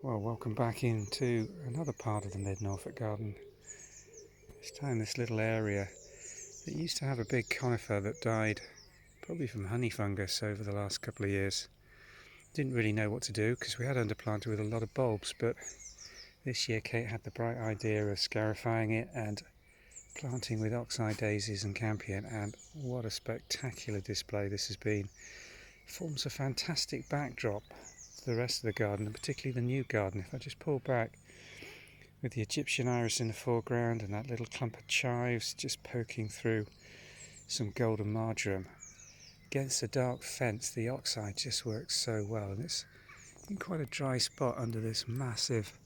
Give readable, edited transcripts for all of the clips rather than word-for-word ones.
Well, welcome back into another part of the Mid Norfolk Garden. This time this little area that used to have a big conifer that died probably from honey fungus over the last couple of years. Didn't really know what to do because we had underplanted with a lot of bulbs, but this year Kate had the bright idea of scarifying it and planting with oxeye daisies and campion, and what a spectacular display this has been. Forms a fantastic backdrop to the rest of the garden, and particularly the new garden. If I just pull back with the Egyptian iris in the foreground and that little clump of chives just poking through some golden marjoram against the dark fence, the oxeye just works so well, and it's in quite a dry spot under this massive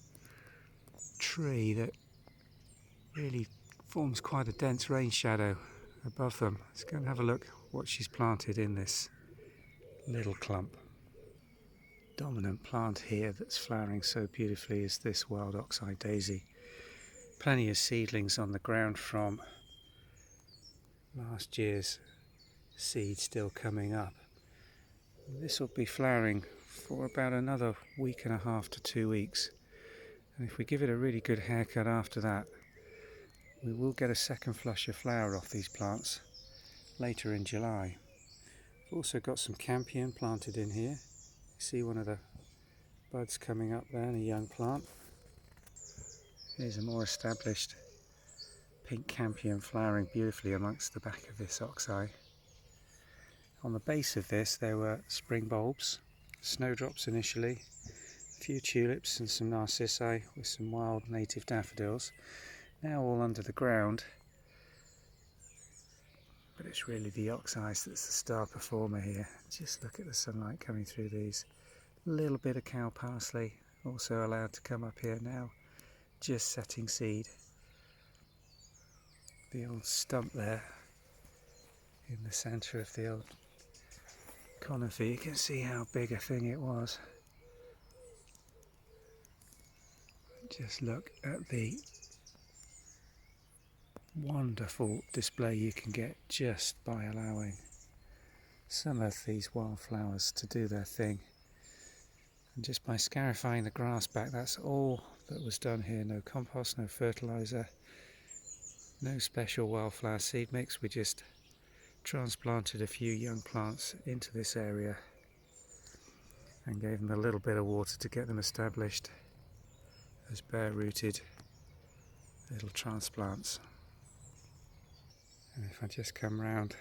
tree that really forms quite a dense rain shadow above them. Let's go and have a look what she's planted in this little clump. Dominant plant here that's flowering so beautifully is this wild oxeye daisy. Plenty of seedlings on the ground from last year's seed still coming up. This will be flowering for about another week and a half to 2 weeks, and if we give it a really good haircut after that, we will get a second flush of flower off these plants later in July. We've also got some campion planted in here. You see one of the buds coming up there, and a young plant. Here's a more established pink campion flowering beautifully amongst the back of this oxeye. On the base of this there were spring bulbs, snowdrops initially, a few tulips and some narcissi with some wild native daffodils, now all under the ground. But it's really the oxeyes that's the star performer here. Just look at the sunlight coming through these. A little bit of cow parsley also allowed to come up here now, just setting seed. The old stump there in the centre of the old conifer, you can see how big a thing it was. Just look at the wonderful display you can get just by allowing some of these wildflowers to do their thing. And just by scarifying the grass back, that's all that was done here. No compost, no fertiliser, no special wildflower seed mix. We just transplanted a few young plants into this area and gave them a little bit of water to get them established as bare-rooted little transplants. And if I just come round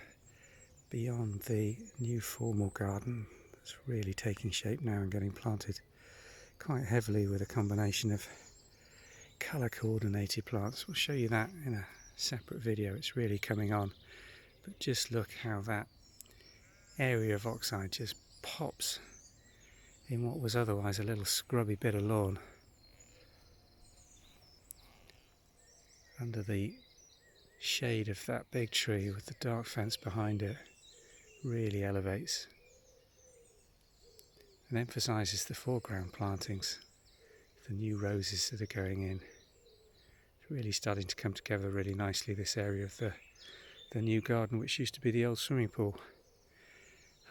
beyond the new formal garden that's really taking shape now and getting planted quite heavily with a combination of colour coordinated plants. We'll show you that in a separate video. It's really coming on, but just look how that area of oxeye just pops in what was otherwise a little scrubby bit of lawn. Under the shade of that big tree with the dark fence behind it, really elevates and emphasises the foreground plantings, the new roses that are going in. It's really starting to come together really nicely, this area of the new garden, which used to be the old swimming pool.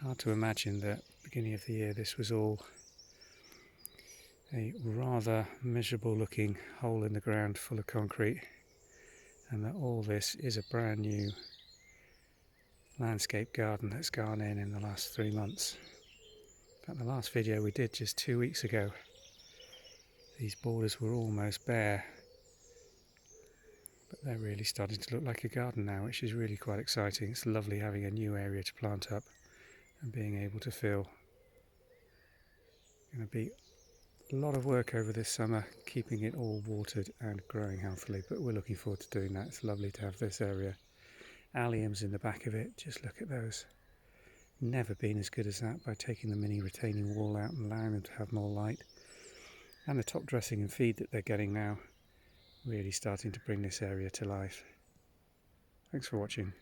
Hard to imagine that beginning of the year this was all a rather miserable looking hole in the ground full of concrete, and that all this is a brand new landscape garden that's gone in the last 3 months. In fact, the last video we did just 2 weeks ago, these borders were almost bare, but they're really starting to look like a garden now, which is really quite exciting. It's lovely having a new area to plant up and being able to feel. Going to be a lot of work over this summer keeping it all watered and growing healthily, but we're looking forward to doing that. It's lovely to have this area. Alliums in the back of it, just look at those. Never been as good as that by taking the mini retaining wall out and allowing them to have more light. And the top dressing and feed that they're getting now, really starting to bring this area to life. Thanks for watching.